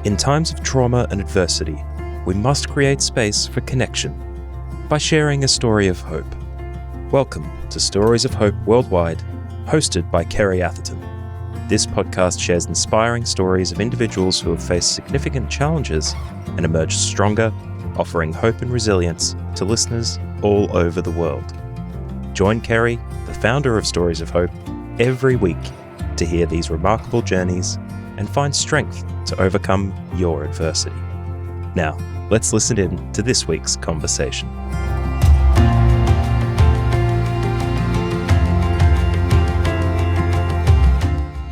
In times of trauma and adversity, we must create space for connection by sharing a story of hope. Welcome to Stories of Hope Worldwide, hosted by Kerry Atherton. This podcast shares inspiring stories of individuals who have faced significant challenges and emerged stronger, offering hope and resilience to listeners all over the world. Join Kerry, the founder of Stories of Hope, every week to hear these remarkable journeys and find strength to overcome your adversity. Now, let's listen in to this week's conversation.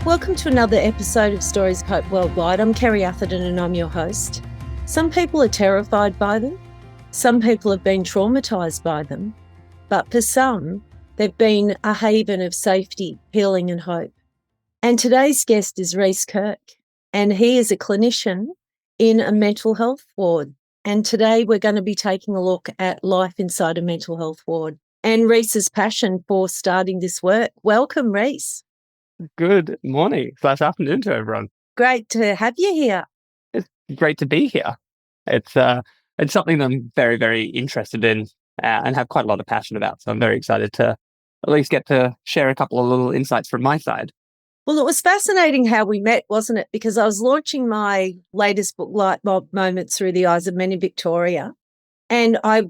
Welcome to another episode of Stories of Hope Worldwide. I'm Kerry Atherton and I'm your host. Some people are terrified by them. Some people have been traumatised by them. But for some, they've been a haven of safety, healing and hope. And today's guest is Rhys Kirk, and he is a clinician in a mental health ward. And today we're going to be taking a look at life inside a mental health ward and Rhys's passion for starting this work. Welcome, Rhys. Good morning / afternoon to everyone. Great to have you here. It's great to be here. It's something that I'm very, very interested in and have quite a lot of passion about. So I'm very excited to at least get to share a couple of little insights from my side. Well, it was fascinating how we met, wasn't it? Because I was launching my latest book, Light Bulb Moments Through the Eyes of Men in Victoria, and I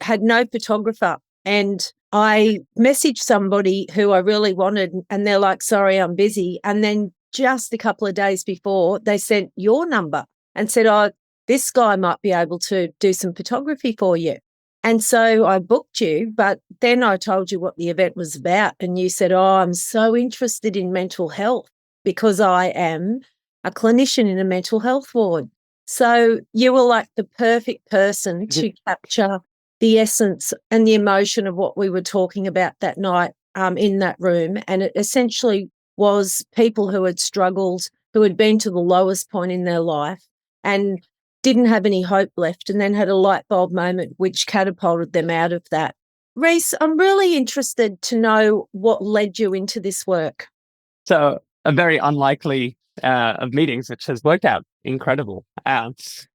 had no photographer. And I messaged somebody who I really wanted, and they're like, sorry, I'm busy. And then just a couple of days before, they sent your number and said, oh, this guy might be able to do some photography for you. And so I booked you, but then I told you what the event was about. And you said, oh, I'm so interested in mental health because I am a clinician in a mental health ward. So you were like the perfect person to capture the essence and the emotion of what we were talking about that night in that room. And it essentially was people who had struggled, who had been to the lowest point in their life and didn't have any hope left, and then had a light bulb moment which catapulted them out of that. Rhys, I'm really interested to know what led you into this work. So a very unlikely of meetings, which has worked out incredible.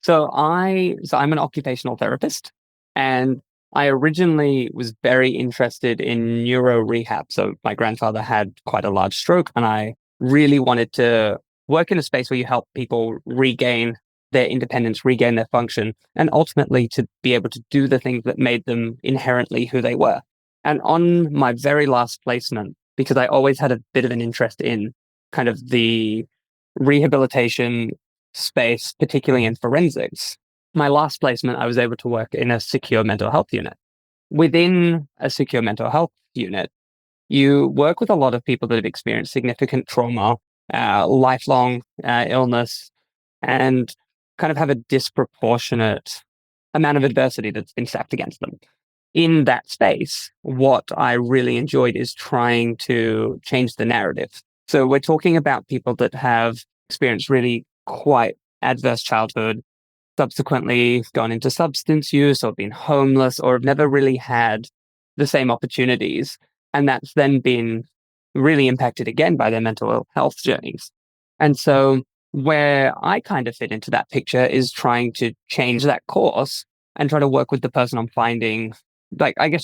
So I'm an occupational therapist, and I originally was very interested in neuro rehab. So my grandfather had quite a large stroke, and I really wanted to work in a space where you help people regain their independence, regain their function, and ultimately to be able to do the things that made them inherently who they were. And on my very last placement, because I always had a bit of an interest in kind of the rehabilitation space, particularly in forensics, my last placement, I was able to work in a secure mental health unit. Within a secure mental health unit, you work with a lot of people that have experienced significant trauma, lifelong illness, and kind of have a disproportionate amount of adversity that's been stacked against them. In that space, what I really enjoyed is trying to change the narrative. So we're talking about people that have experienced really quite adverse childhood, subsequently gone into substance use or been homeless or have never really had the same opportunities. And that's then been really impacted again by their mental health journeys. And so where I kind of fit into that picture is trying to change that course and try to work with the person I'm finding,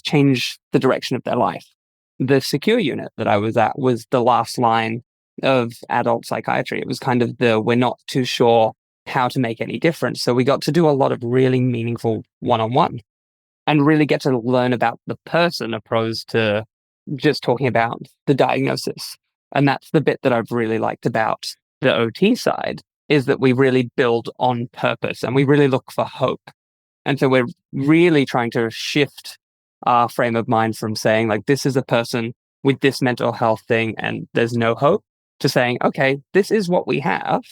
change the direction of their life. The secure unit that I was at was the last line of adult psychiatry. It was kind of we're not too sure how to make any difference. So we got to do a lot of really meaningful one-on-one and really get to learn about the person opposed to just talking about the diagnosis. And that's the bit that I've really liked about the OT side, is that we really build on purpose and we really look for hope. And so we're really trying to shift our frame of mind from saying like, this is a person with this mental health thing and there's no hope, to saying, okay, this is what we have.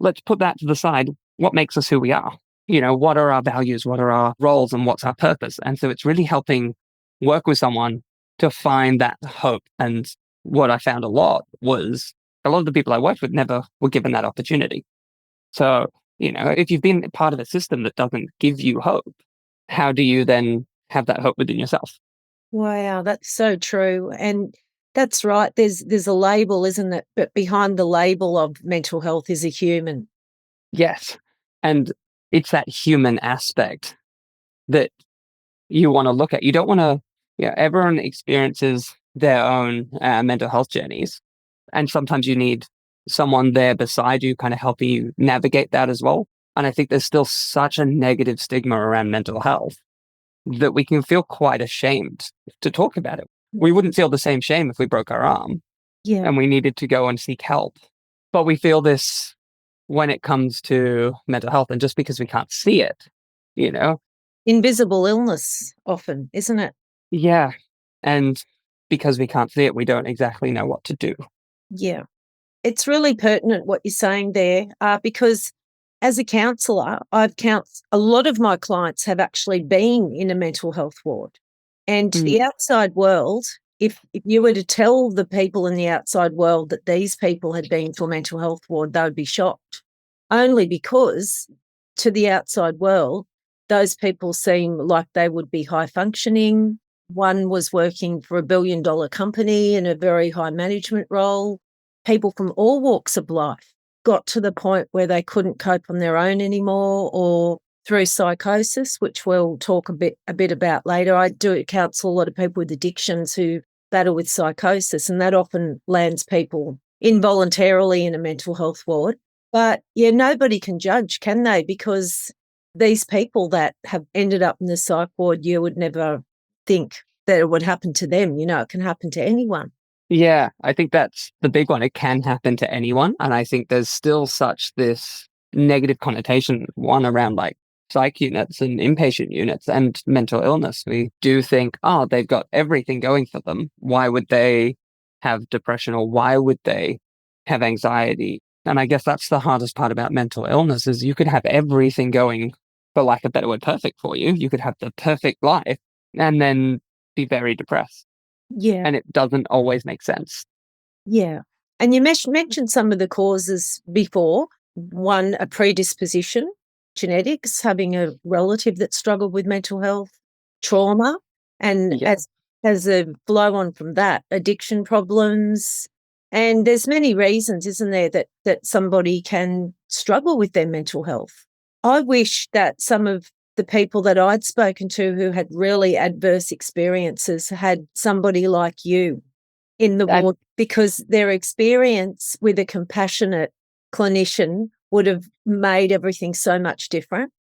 Let's put that to the side. What makes us who we are? What are our values? What are our roles? And what's our purpose? And so it's really helping work with someone to find that hope. And what I found a lot was a lot of the people I worked with never were given that opportunity. So, if you've been part of a system that doesn't give you hope, how do you then have that hope within yourself? Wow, that's so true. And that's right. There's a label, isn't it? But behind the label of mental health is a human. Yes. And it's that human aspect that you want to look at. You don't want to, everyone experiences their own mental health journeys. And sometimes you need someone there beside you, kind of helping you navigate that as well. And I think there's still such a negative stigma around mental health that we can feel quite ashamed to talk about it. We wouldn't feel the same shame if we broke our arm Yeah. and we needed to go and seek help. But we feel this when it comes to mental health, and just because we can't see it, Invisible illness often, isn't it? Yeah. And because we can't see it, we don't exactly know what to do. Yeah. It's really pertinent what you're saying there, because as a counsellor, a lot of my clients have actually been in a mental health ward. And the outside world, if you were to tell the people in the outside world that these people had been to a mental health ward, they would be shocked. Only because to the outside world, those people seem like they would be high functioning. One was working for $1 billion company in a very high management role. People from all walks of life got to the point where they couldn't cope on their own anymore, or through psychosis, which we'll talk a bit about later. I do counsel a lot of people with addictions who battle with psychosis, and that often lands people involuntarily in a mental health ward. But yeah, nobody can judge, can they? Because these people that have ended up in the psych ward, you would never think that it would happen to them. It can happen to anyone. Yeah, I think that's the big one. It can happen to anyone. And I think there's still such this negative connotation, one around like psych units and inpatient units and mental illness. We do think, oh, they've got everything going for them. Why would they have depression, or why would they have anxiety? And I guess that's the hardest part about mental illness is you could have everything going, for lack of a better word, perfect for you. You could have the perfect life and then be very depressed. Yeah. And it doesn't always make sense. Yeah. And you mentioned some of the causes before. One, a predisposition, genetics, having a relative that struggled with mental health, trauma, and as a flow on from that, addiction problems. And there's many reasons, isn't there, that somebody can struggle with their mental health. I wish that some of the people that I'd spoken to who had really adverse experiences had somebody like you in the ward, because their experience with a compassionate clinician would have made everything so much different.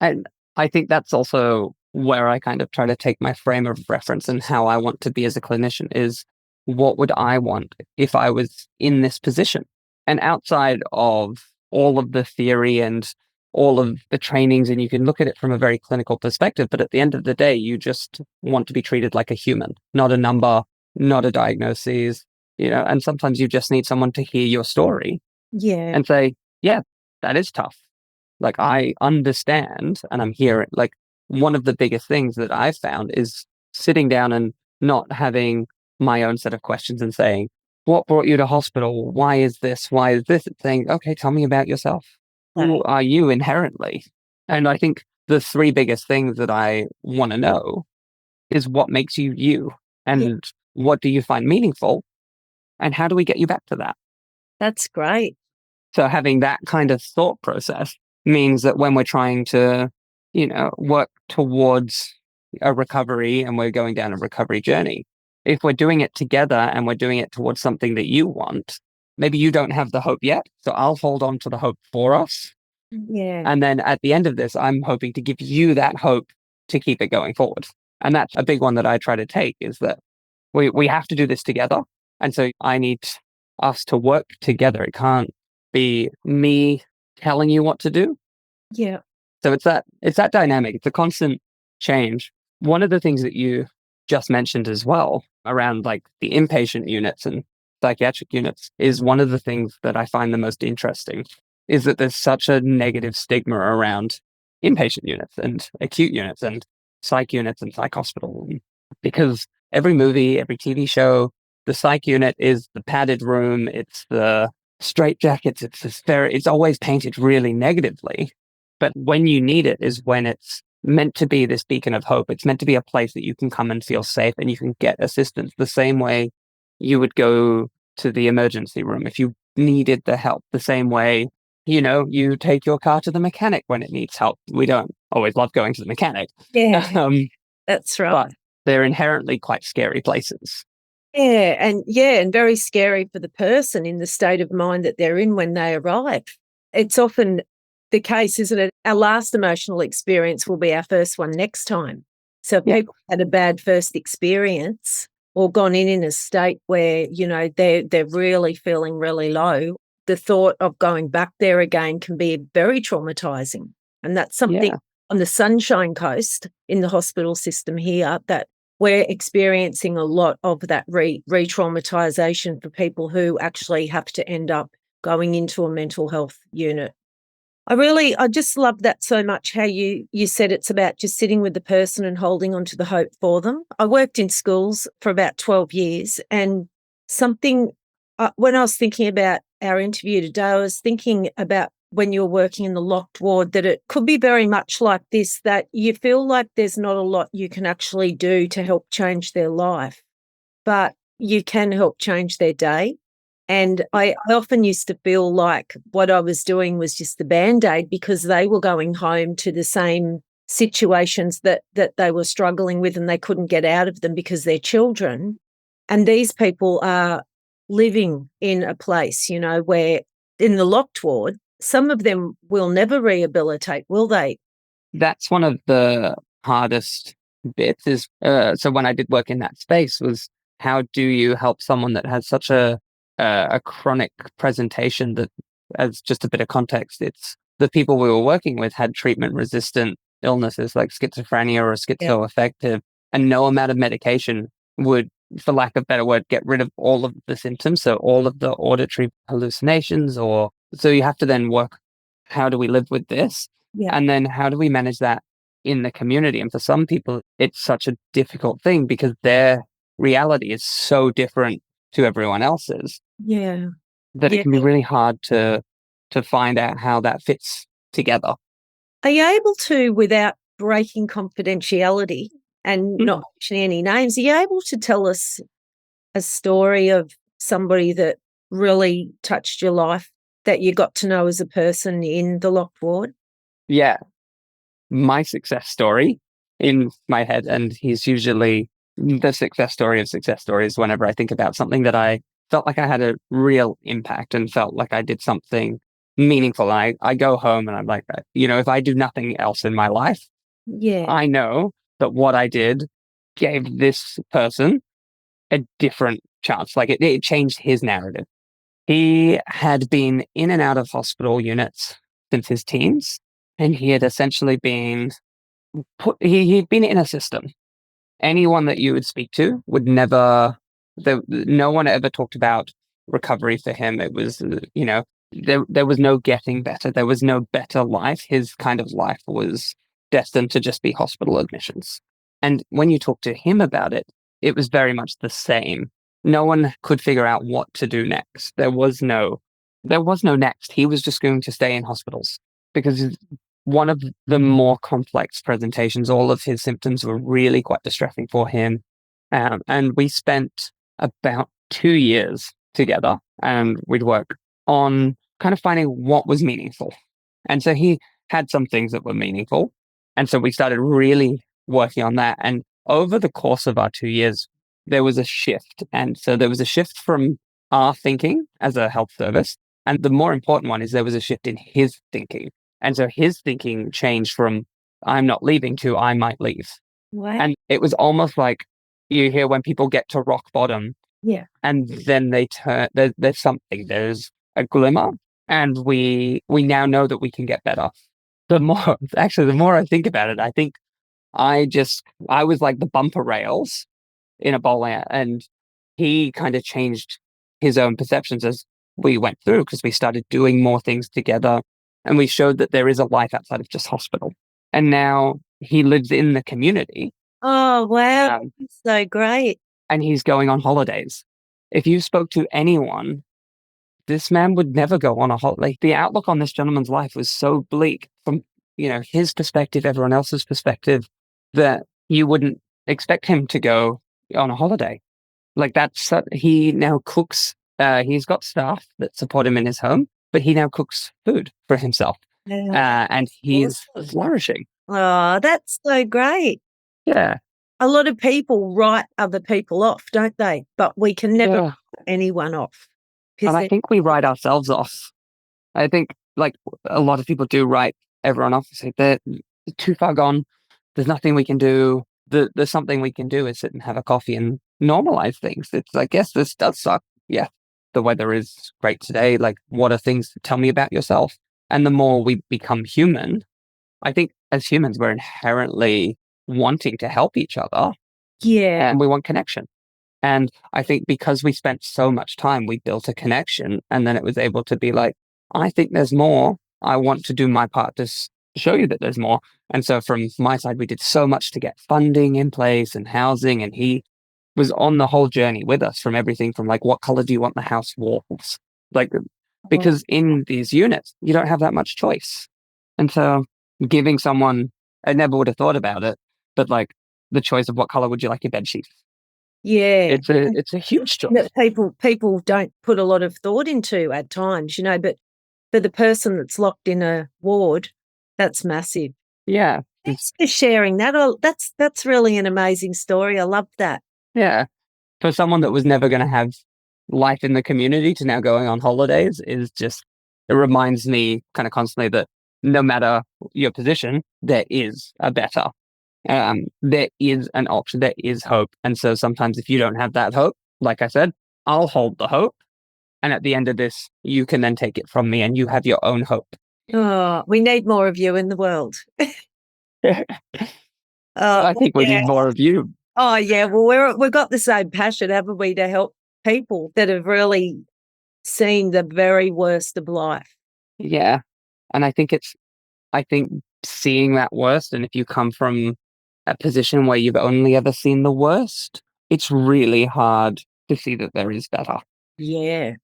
And I think that's also where I kind of try to take my frame of reference and how I want to be as a clinician is, what would I want if I was in this position? And outside of all of the theory and all of the trainings, and you can look at it from a very clinical perspective, but at the end of the day, you just want to be treated like a human, not a number, not a diagnosis, and sometimes you just need someone to hear your story and say, yeah, that is tough. Like, I understand, and I'm here. Like, one of the biggest things that I've found is sitting down and not having my own set of questions and saying, what brought you to hospital? Why is this? Why is this? It's saying, okay, tell me about yourself. Who are you inherently? And I think the three biggest things that I want to know is what makes you you, and what do you find meaningful, and how do we get you back to that? That's great. So having that kind of thought process means that when we're trying to, work towards a recovery and we're going down a recovery journey, if we're doing it together and we're doing it towards something that you want, maybe you don't have the hope yet, so I'll hold on to the hope for us. Yeah. And then at the end of this, I'm hoping to give you that hope to keep it going forward. And that's a big one that I try to take, is that we have to do this together. And so I need us to work together. It can't be me telling you what to do. Yeah. So it's that dynamic. It's a constant change. One of the things that you just mentioned as well around like the inpatient units and psychiatric units is one of the things that I find the most interesting, is that there's such a negative stigma around inpatient units and acute units and psych units and psych hospital, because every movie, every TV show, the psych unit is the padded room, it's the straitjackets, it's always painted really negatively. But when you need it is when it's meant to be this beacon of hope. It's meant to be a place that you can come and feel safe and you can get assistance the same way you would go to the emergency room if you needed the help, the same way you take your car to the mechanic when it needs help. We don't always love going to the mechanic. Yeah, Um, that's right. but they're inherently quite scary places. And very scary for the person in the state of mind that they're in when they arrive. It's often the case, isn't it? Our last emotional experience will be our first one next time. So if people had a bad first experience or gone in a state where, they're really feeling really low, the thought of going back there again can be very traumatizing. And that's something on the Sunshine Coast in the hospital system here that we're experiencing a lot of that re-traumatization for people who actually have to end up going into a mental health unit. I just love that so much, how you said it's about just sitting with the person and holding on to the hope for them. I worked in schools for about 12 years, and when I was thinking about our interview today, I was thinking about when you're working in the locked ward, that it could be very much like this, that you feel like there's not a lot you can actually do to help change their life, but you can help change their day. And I often used to feel like what I was doing was just the Band-Aid, because they were going home to the same situations that they were struggling with, and they couldn't get out of them because they're children. And these people are living in a place, where in the locked ward, some of them will never rehabilitate, will they? That's one of the hardest bits is, so when I did work in that space, was how do you help someone that has such a chronic presentation that, as just a bit of context, it's the people we were working with had treatment-resistant illnesses like schizophrenia or schizoaffective, and no amount of medication would, for lack of a better word, get rid of all of the symptoms, so all of the auditory hallucinations, so you have to then work, how do we live with this? Yeah. And then how do we manage that in the community? And for some people, it's such a difficult thing because their reality is so different to everyone else's. Yeah. That it can be really hard to find out how that fits together. Are you able to, without breaking confidentiality and not mentioning any names, are you able to tell us a story of somebody that really touched your life, that you got to know as a person in the locked ward? Yeah. My success story in my head, and he's usually the success story of success stories whenever I think about something that I felt like I had a real impact and felt like I did something meaningful. I go home and I'm like, if I do nothing else in my life, I know that what I did gave this person a different chance. Like it changed his narrative. He had been in and out of hospital units since his teens, and he had essentially been he'd been in a system. Anyone that you would speak to would no one ever talked about recovery for him. It was, there was no getting better. There was no better life. His kind of life was destined to just be hospital admissions. And when you talk to him about it, it was very much the same. No one could figure out what to do next. There was no next. He was just going to stay in hospitals because one of the more complex presentations, all of his symptoms were really quite distressing for him. And we spent about 2 years together, and we'd work on kind of finding what was meaningful. And so he had some things that were meaningful. And so we started really working on that. And over the course of our 2 years, there was a shift. And so there was a shift from our thinking as a health service. And the more important one is there was a shift in his thinking. And so his thinking changed from I'm not leaving to I might leave. Wow. And it was almost like you hear when people get to rock bottom. Yeah. And then they turn, there's something, there's a glimmer. And we now know that we can get better. The more I think about it, I think I was like the bumper rails in a bowling, and he kind of changed his own perceptions as we went through because we started doing more things together, and we showed that there is a life outside of just hospital. And now he lives in the community. Oh, wow. That's so great. And he's going on holidays. If you spoke to anyone, this man would never go on a holiday. The outlook on this gentleman's life was so bleak from, his perspective, everyone else's perspective, that you wouldn't expect him to go on a holiday. Like he now cooks. He's got staff that support him in his home. but he now cooks food for himself, Yeah. and he's Awesome. flourishing. Oh, that's so great. Yeah. A lot of people write other people off, don't they? But we can never Yeah. write anyone off. And I think we write ourselves off. I think like a lot of people do write everyone off. Say they're too far gone. There's nothing we can do. There's something we can do is sit and have a coffee and normalize things. It's like, yes, this does suck. Yeah, the weather is great today. Like, what are things? Tell me about yourself. And the more we become human, I think as humans, we're inherently wanting to help each other Yeah. and we want connection. And I think because we spent so much time, we built a connection and then it was able to be like, I think there's more. I want to do my part to show you that there's more. And so from my side, we did so much to get funding in place and housing. And he was on the whole journey with us from everything from like, what color do you want the house walls? Like, because in these units, you don't have that much choice. And so giving someone, I never would have thought about it, but like the choice of what color would you like your bed sheets? Yeah. It's a huge choice. That people don't put a lot of thought into at times, but for the person that's locked in a ward, that's massive. Yeah. Thanks for sharing that. That's really an amazing story. I love that. Yeah. For someone that was never going to have life in the community to now going on holidays is just, it reminds me kind of constantly that no matter your position, there is a better. There is an option, there is hope. And so sometimes if you don't have that hope, like I said, I'll hold the hope. And at the end of this, you can then take it from me and you have your own hope. Oh, we need more of you in the world. I think we need more of you. Oh, yeah. Well, we've got the same passion, haven't we, to help people that have really seen the very worst of life. Yeah. And I think seeing that worst, and if you come from a position where you've only ever seen the worst, it's really hard to see that there is better. Yeah.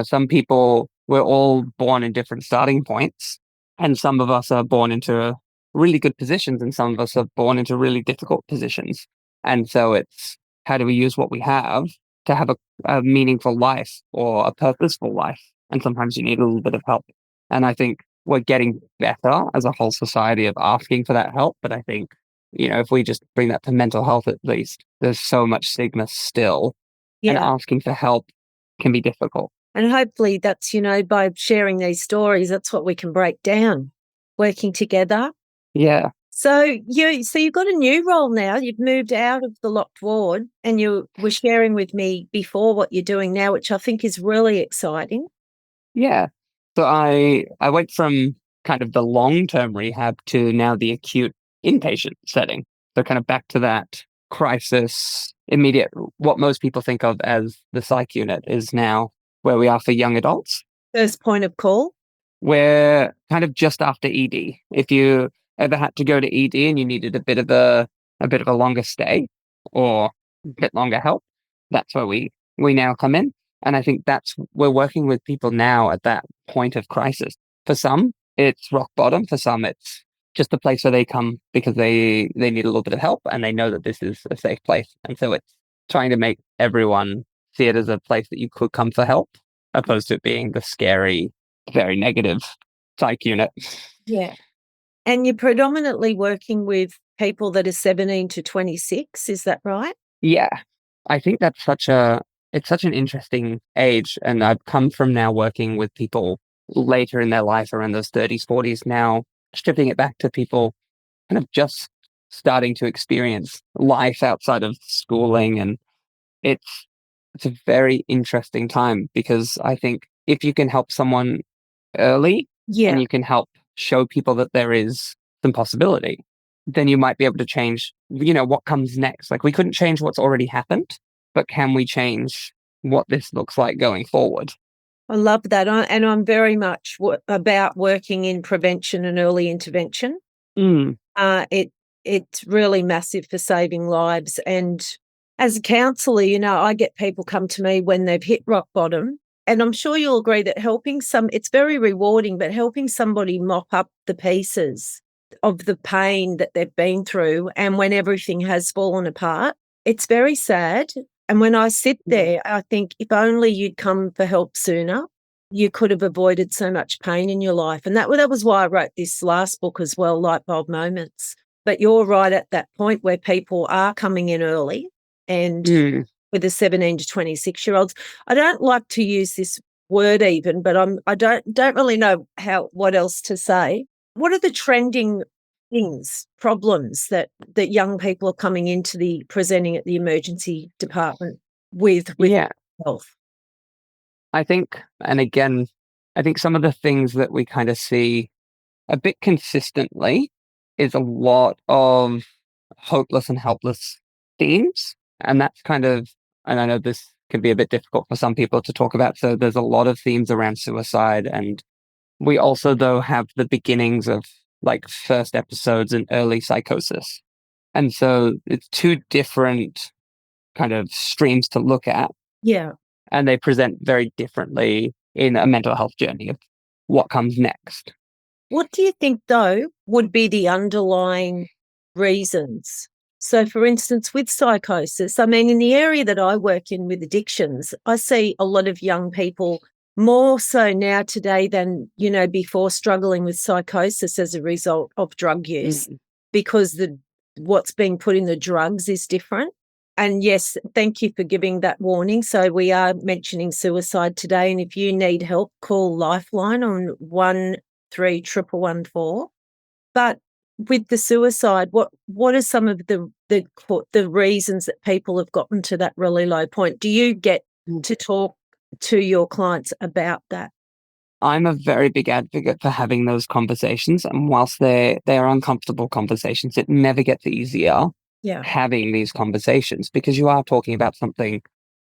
Some people, we're all born in different starting points, and some of us are born into really good positions, and some of us are born into really difficult positions. And so it's, how do we use what we have to have a meaningful life or a purposeful life? And sometimes you need a little bit of help. And I think we're getting better as a whole society of asking for that help. But I think, if we just bring that to mental health, at least, there's so much stigma still. Yeah. And asking for help can be difficult. And hopefully that's, by sharing these stories, that's what we can break down, working together. Yeah. So you've got a new role now. You've moved out of the locked ward, and you were sharing with me before what you're doing now, which I think is really exciting. Yeah. So I went from kind of the long-term rehab to now the acute inpatient setting. So kind of back to that crisis, immediate, what most people think of as the psych unit is now where we are for young adults. First point of call? We're kind of just after ED. If you ever had to go to ED and you needed a bit of a longer stay or a bit longer help, that's where we now come in. And I think we're working with people now at that point of crisis. For some, it's rock bottom. For some, it's just a place where they come because they need a little bit of help and they know that this is a safe place. And so it's trying to make everyone see it as a place that you could come for help, opposed to it being the scary, very negative psych unit. Yeah. And you're predominantly working with people that are 17 to 26, is that right? Yeah. I think that's such an interesting age. And I've come from now working with people later in their life, around those 30s, 40s, now stripping it back to people kind of just starting to experience life outside of schooling. And it's a very interesting time because I think if you can help someone early and you can help show people that there is some possibility, then you might be able to change, what comes next. Like we couldn't change what's already happened, but can we change what this looks like going forward? I love that. And I'm very much about working in prevention and early intervention. It's really massive for saving lives. And as a counsellor, I get people come to me when they've hit rock bottom. And I'm sure you'll agree that it's very rewarding, but helping somebody mop up the pieces of the pain that they've been through and when everything has fallen apart, it's very sad. And when I sit there, I think if only you'd come for help sooner, you could have avoided so much pain in your life. And that was why I wrote this last book as well, Light Bulb Moments. But you're right at that point where people are coming in early and with the 17 to 26-year-olds. I don't like to use this word even, but I don't really know what else to say. What are the trending things, problems that young people are coming into presenting at the emergency department with health? I think, and again, I think some of the things that we kind of see a bit consistently is a lot of hopeless and helpless themes. And that's kind of, and I know this can be a bit difficult for some people to talk about. So there's a lot of themes around suicide. And we also, though, have the beginnings of like first episodes in early psychosis. And so it's two different kind of streams to look at. Yeah. And they present very differently in a mental health journey of what comes next. What do you think, though, would be the underlying reasons? So, for instance, with psychosis, I mean, in the area that I work in with addictions, I see a lot of young people more so now today than, before, struggling with psychosis as a result of drug use because what's being put in the drugs is different. And yes, thank you for giving that warning. So we are mentioning suicide today. And if you need help, call Lifeline on 131114. But with the suicide, what are some of the reasons that people have gotten to that really low point? Do you get to talk to your clients about that? I'm a very big advocate for having those conversations. And whilst they are uncomfortable conversations, it never gets easier having these conversations because you are talking about something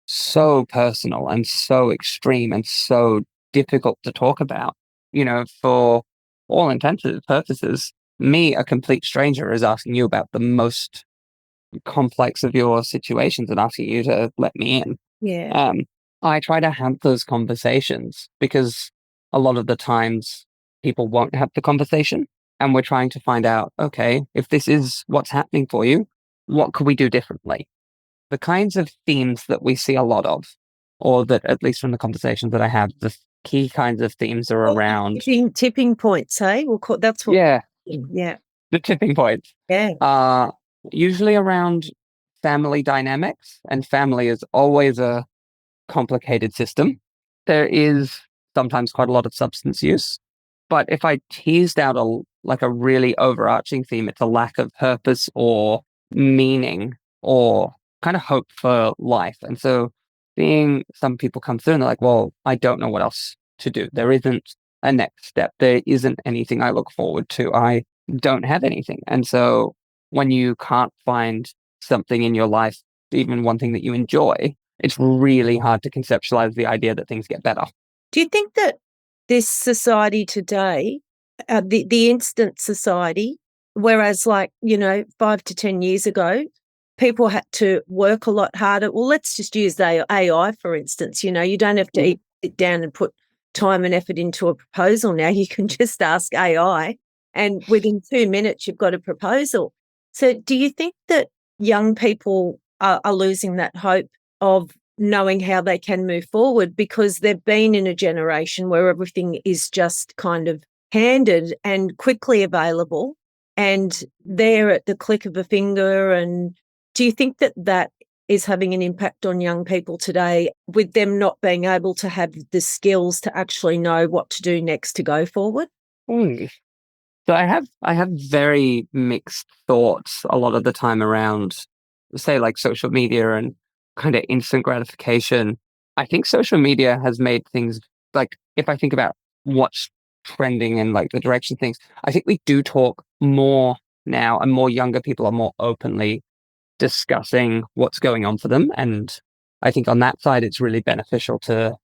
so personal and so extreme and so difficult to talk about. For all intents and purposes, me, a complete stranger, is asking you about the most complex of your situations and asking you to let me in. Yeah. I try to have those conversations because a lot of the times people won't have the conversation and we're trying to find out, okay, if this is what's happening for you, what could we do differently? The kinds of themes that we see a lot of, or that at least from the conversations that I have, the key kinds of themes are around tipping points, hey? That's what. Yeah. The tipping points. Yeah. Usually around family dynamics, and family is always a complicated system. There is sometimes quite a lot of substance use, but if I teased out a really overarching theme, it's a lack of purpose or meaning or kind of hope for life. And so seeing some people come through and they're like, well, I don't know what else to do. There isn't a next step. There isn't anything I look forward to. I don't have anything. And so when you can't find something in your life, even one thing that you enjoy, it's really hard to conceptualize the idea that things get better. Do you think that this society today, the instant society, whereas 5 to 10 years ago, people had to work a lot harder. Well, let's just use AI, for instance. You don't have to sit down and put time and effort into a proposal now. You can just ask AI and within 2 minutes you've got a proposal. So do you think that young people are losing that hope of knowing how they can move forward because they've been in a generation where everything is just kind of handed and quickly available and they're at the click of a finger? And do you think that is having an impact on young people today with them not being able to have the skills to actually know what to do next to go forward? So I have very mixed thoughts a lot of the time around, say, like social media and kind of instant gratification. I think social media has made things like, if I think about what's trending and like the direction of things, I think we do talk more now and more younger people are more openly discussing what's going on for them. And I think on that side, it's really beneficial to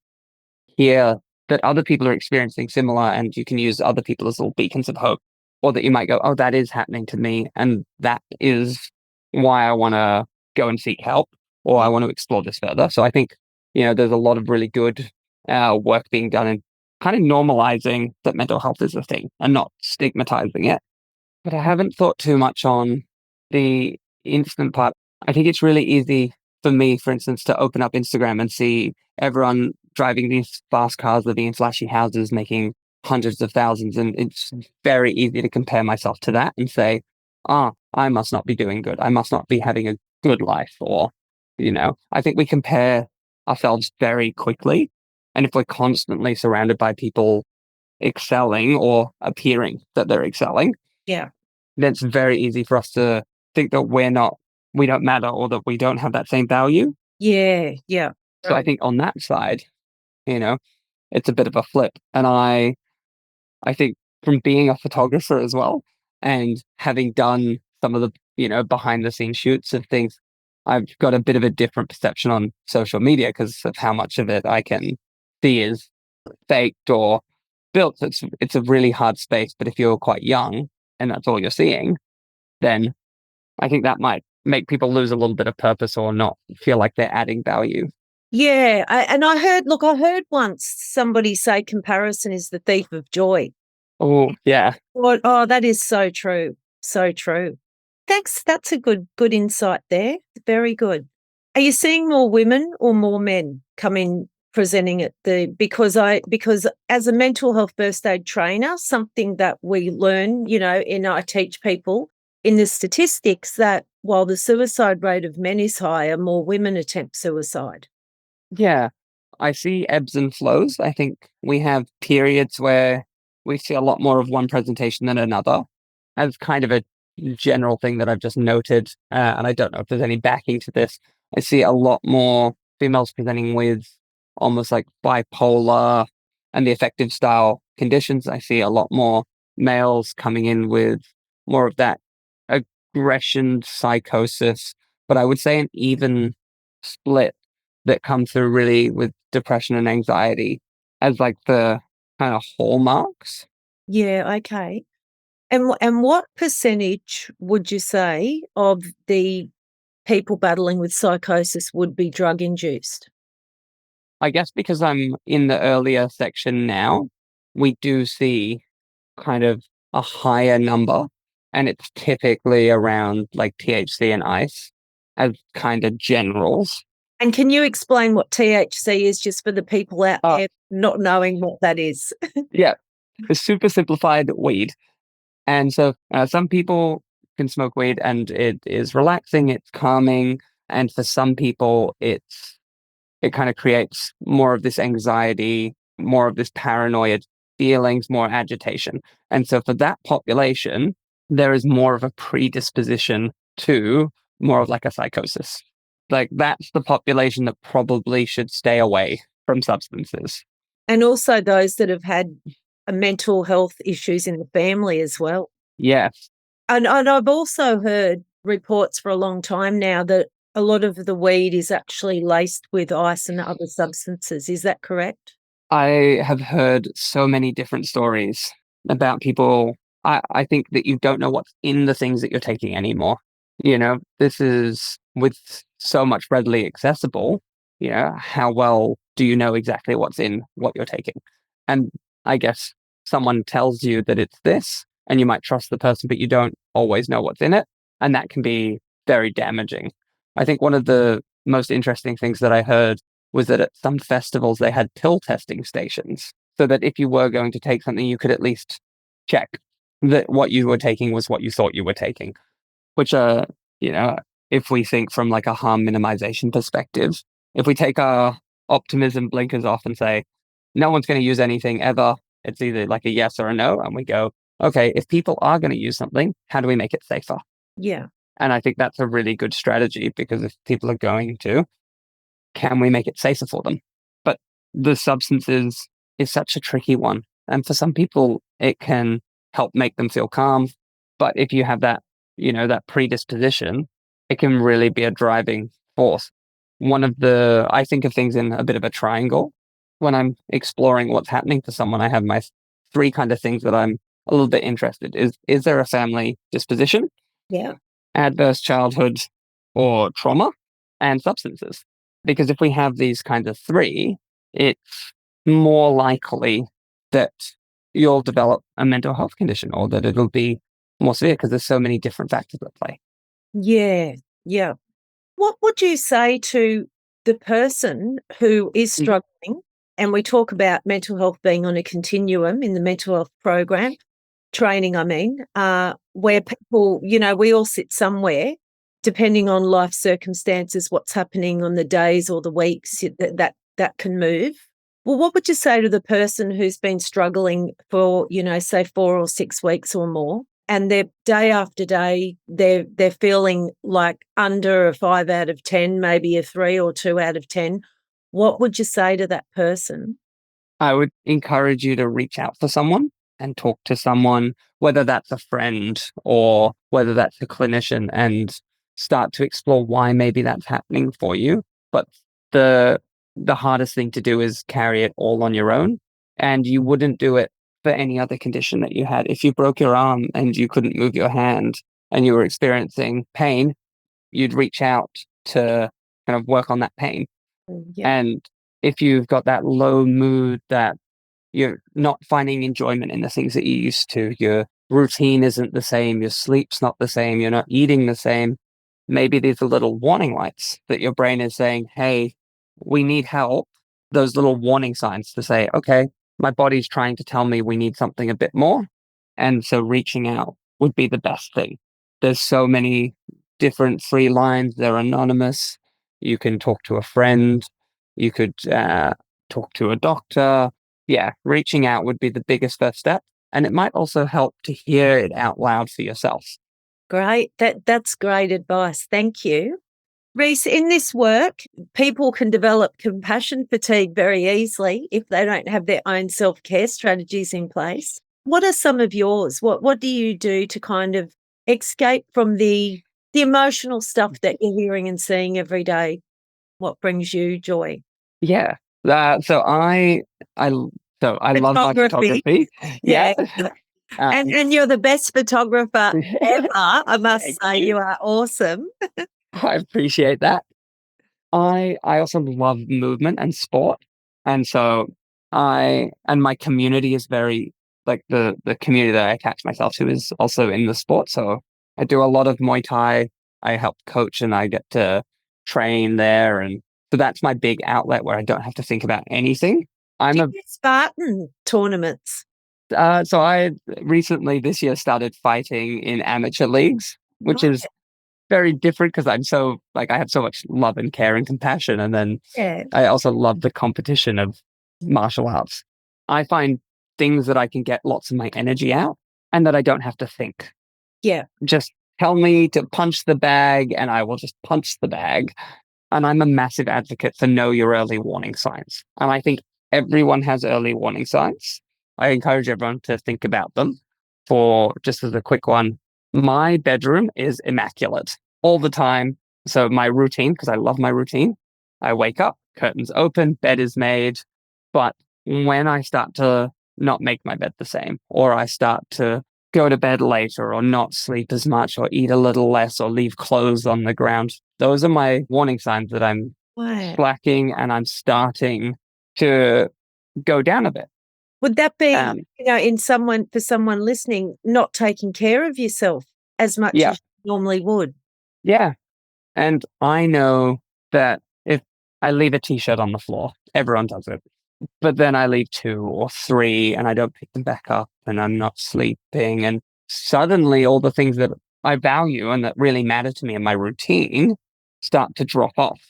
hear that other people are experiencing similar and you can use other people as little beacons of hope, or that you might go, oh, that is happening to me. And that is why I want to go and seek help, or I want to explore this further. So I think, there's a lot of really good work being done in kind of normalizing that mental health is a thing and not stigmatizing it. But I haven't thought too much on the instant part. I think it's really easy for me, for instance, to open up Instagram and see everyone driving these fast cars, living in flashy houses, making hundreds of thousands. And it's very easy to compare myself to that and say, I must not be doing good. I must not be having a good life. Or, I think we compare ourselves very quickly. And if we're constantly surrounded by people excelling or appearing that they're excelling, Yeah. then it's very easy for us to think that we don't matter, or that we don't have that same value. Yeah. Yeah. So I think on that side, it's a bit of a flip. And I think from being a photographer as well, and having done some of the, behind the scenes shoots of things, I've got a bit of a different perception on social media because of how much of it I can see is faked or built. It's a really hard space. But if you're quite young and that's all you're seeing, then I think that might make people lose a little bit of purpose or not feel like they're adding value. Yeah. I heard once somebody say comparison is the thief of joy. Oh, yeah. Oh, that is so true. So true. Thanks. That's a good insight there. Very good. Are you seeing more women or more men come in presenting at because as a mental health first aid trainer, something that we learn, I teach people in the statistics that while the suicide rate of men is higher, more women attempt suicide. Yeah. I see ebbs and flows. I think we have periods where we see a lot more of one presentation than another, as kind of a general thing that I've just noted. And I don't know if there's any backing to this. I see a lot more females presenting with almost like bipolar and the affective style conditions. I see a lot more males coming in with more of that aggression, psychosis, but I would say an even split that comes through really with depression and anxiety as like the kind of hallmarks. Yeah, okay. And what percentage would you say of the people battling with psychosis would be drug induced? I guess because I'm in the earlier section now, we do see kind of a higher number, and it's typically around like THC and ice as kind of generals. And can you explain what THC is just for the people out Uh, there not knowing what that is? yeah, it's super simplified weed. And so some people can smoke weed and it is relaxing, it's calming. And for some people, it kind of creates more of this anxiety, more of this paranoid feelings, more agitation. And so for that population, there is more of a predisposition to more of like a psychosis. Like that's the population that probably should stay away from substances. And also those that have had mental health issues in the family as well. Yes. And I've also heard reports for a long time now that a lot of the weed is actually laced with ice and other substances. Is that correct? I have heard so many different stories about people. I think that you don't know what's in the things that you're taking anymore. This is with so much readily accessible. How well do you know exactly what's in what you're taking? And I guess someone tells you that it's this, and you might trust the person, but you don't always know what's in it. And that can be very damaging. I think one of the most interesting things that I heard was that at some festivals they had pill testing stations so that if you were going to take something, you could at least check that what you were taking was what you thought you were taking, which, if we think from like a harm minimization perspective, if we take our optimism blinkers off and say, no one's going to use anything ever, it's either like a yes or a no. And we go, okay, if people are going to use something, how do we make it safer? Yeah. And I think that's a really good strategy because if people are going to, can we make it safer for them? But the substances is such a tricky one. And for some people, it can help make them feel calm. But if you have that, that predisposition, it can really be a driving force. I think of things in a bit of a triangle. When I'm exploring what's happening to someone, I have my three kind of things that I'm a little bit interested. Is there a family disposition? Yeah. Adverse childhood or trauma, and substances? Because if we have these kind of three, it's more likely that you'll develop a mental health condition or that it'll be more severe because there's so many different factors at play. Yeah. Yeah. What would you say to the person who is struggling and we talk about mental health being on a continuum in the mental health program, training, where people, we all sit somewhere, depending on life circumstances, what's happening on the days or the weeks, that can move. Well, what would you say to the person who's been struggling for, say 4 or 6 weeks or more, and they're day after day, they're feeling like under a 5 out of 10, maybe a 3 or 2 out of 10? What would you say to that person? I would encourage you to reach out for someone and talk to someone, whether that's a friend or whether that's a clinician, and start to explore why maybe that's happening for you. But the hardest thing to do is carry it all on your own, and you wouldn't do it for any other condition that you had. If you broke your arm and you couldn't move your hand and you were experiencing pain, you'd reach out to kind of work on that pain. Yeah. And if you've got that low mood, that you're not finding enjoyment in the things that you used to, your routine isn't the same, your sleep's not the same, you're not eating the same, maybe these are little warning lights that your brain is saying, hey, we need help. Those little warning signs to say, okay, my body's trying to tell me we need something a bit more. And so reaching out would be the best thing. There's so many different free lines. They're anonymous. You can talk to a friend. You could talk to a doctor. Yeah, reaching out would be the biggest first step. And it might also help to hear it out loud for yourself. Great. That's great advice. Thank you. Rhys, in this work, people can develop compassion fatigue very easily if they don't have their own self-care strategies in place. What are some of yours? What do you do to kind of escape from the emotional stuff that you're hearing and seeing every day? What brings you joy? Yeah. So I love my Photography. photography. Yeah. And And you're the best photographer ever. I must Thank say, you are awesome. I appreciate that. I also love movement and sport. And so my community is very, like, the community that I attach myself to is also in the sport. So I do a lot of Muay Thai. I help coach and I get to train there. And so that's my big outlet where I don't have to think about anything. Do you do Spartan tournaments? So I recently this year started fighting in amateur leagues, which Right. is very different because I'm so, like, I have so much love and care and compassion. And then Yeah. I also love the competition of martial arts. I find things that I can get lots of my energy out and that I don't have to think. Yeah. Just tell me to punch the bag and I will just punch the bag. And I'm a massive advocate for know your early warning signs. And I think everyone has early warning signs. I encourage everyone to think about them. For just as a quick one, my bedroom is immaculate all the time. So my routine, because I love my routine, I wake up, curtains open, bed is made. But when I start to not make my bed the same, or I start to go to bed later, or not sleep as much, or eat a little less, or leave clothes on the ground, those are my warning signs that I'm Wow. slacking and I'm starting to go down a bit. Would that be, for someone listening, not taking care of yourself as much Yeah. as you normally would? Yeah. And I know that if I leave a t-shirt on the floor, everyone does it. But then I leave 2 or 3 and I don't pick them back up and I'm not sleeping. And suddenly all the things that I value and that really matter to me in my routine start to drop off.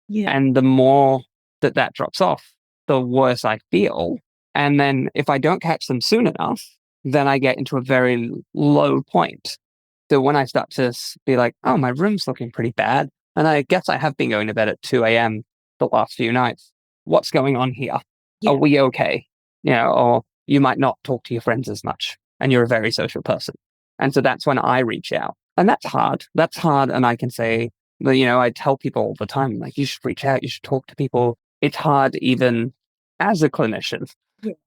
Yeah. And the more that drops off, the worse I feel. And then if I don't catch them soon enough, then I get into a very low point. So when I start to be like, oh, my room's looking pretty bad, and I guess I have been going to bed at 2 a.m. the last few nights. What's going on here? Yeah. Are we okay? Or you might not talk to your friends as much, and you're a very social person. And so that's when I reach out. And that's hard. That's hard. And I can say, I tell people all the time, like, you should reach out, you should talk to people. It's hard even as a clinician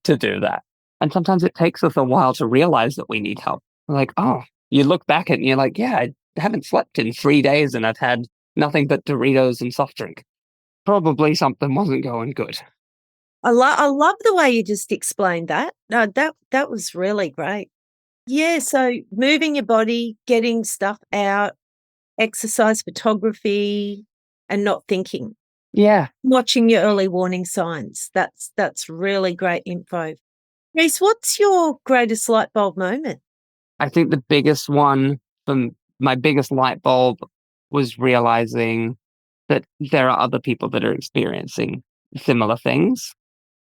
to do that. And sometimes it takes us a while to realize that we need help. We're like, oh, you look back at it and you're like, yeah, I haven't slept in 3 days and I've had nothing but Doritos and soft drink. Probably something wasn't going good. I love the way you just explained that. No, that was really great. Yeah, so moving your body, getting stuff out, exercise, photography, and not thinking. Yeah. Watching your early warning signs. That's really great info. Rhys, what's your greatest light bulb moment? I think the biggest one, my biggest light bulb was realizing that there are other people that are experiencing similar things,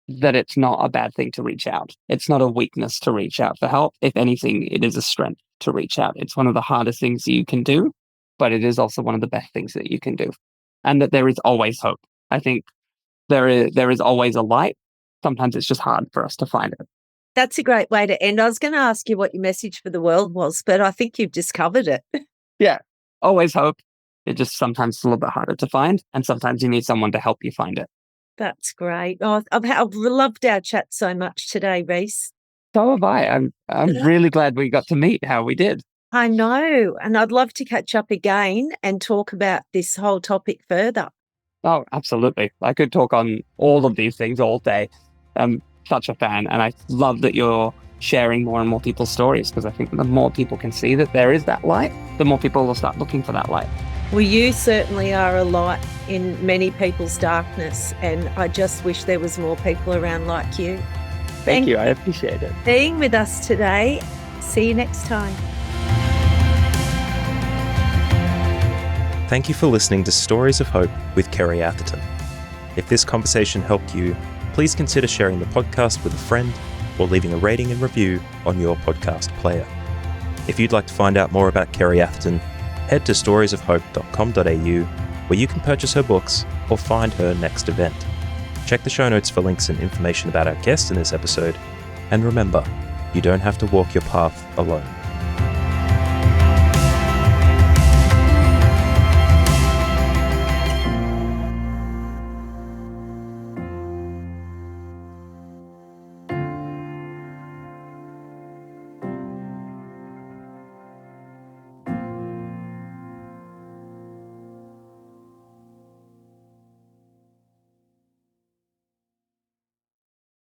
that it's not a bad thing to reach out. It's not a weakness to reach out for help. If anything, it is a strength to reach out. It's one of the hardest things you can do, but it is also one of the best things that you can do. And that there is always hope. I think there is always a light. Sometimes it's just hard for us to find it. That's a great way to end. I was going to ask you what your message for the world was, but I think you've discovered it. Yeah, always hope. It just sometimes it's a little bit harder to find, and sometimes you need someone to help you find it. That's great. Oh, I've loved our chat so much today, Rhys. So have I. I'm really glad we got to meet how we did. I know, and I'd love to catch up again and talk about this whole topic further. Oh, absolutely. I could talk on all of these things all day. I'm such a fan, and I love that you're sharing more and more people's stories, because I think the more people can see that there is that light, the more people will start looking for that light. Well, you certainly are a light in many people's darkness, and I just wish there was more people around like you. Thank you. I appreciate it. Being with us today. See you next time. Thank you for listening to Stories of Hope with Kerry Atherton. If this conversation helped you, please consider sharing the podcast with a friend or leaving a rating and review on your podcast player. If you'd like to find out more about Kerry Atherton, head to storiesofhope.com.au, where you can purchase her books or find her next event. Check the show notes for links and information about our guest in this episode, and remember, you don't have to walk your path alone.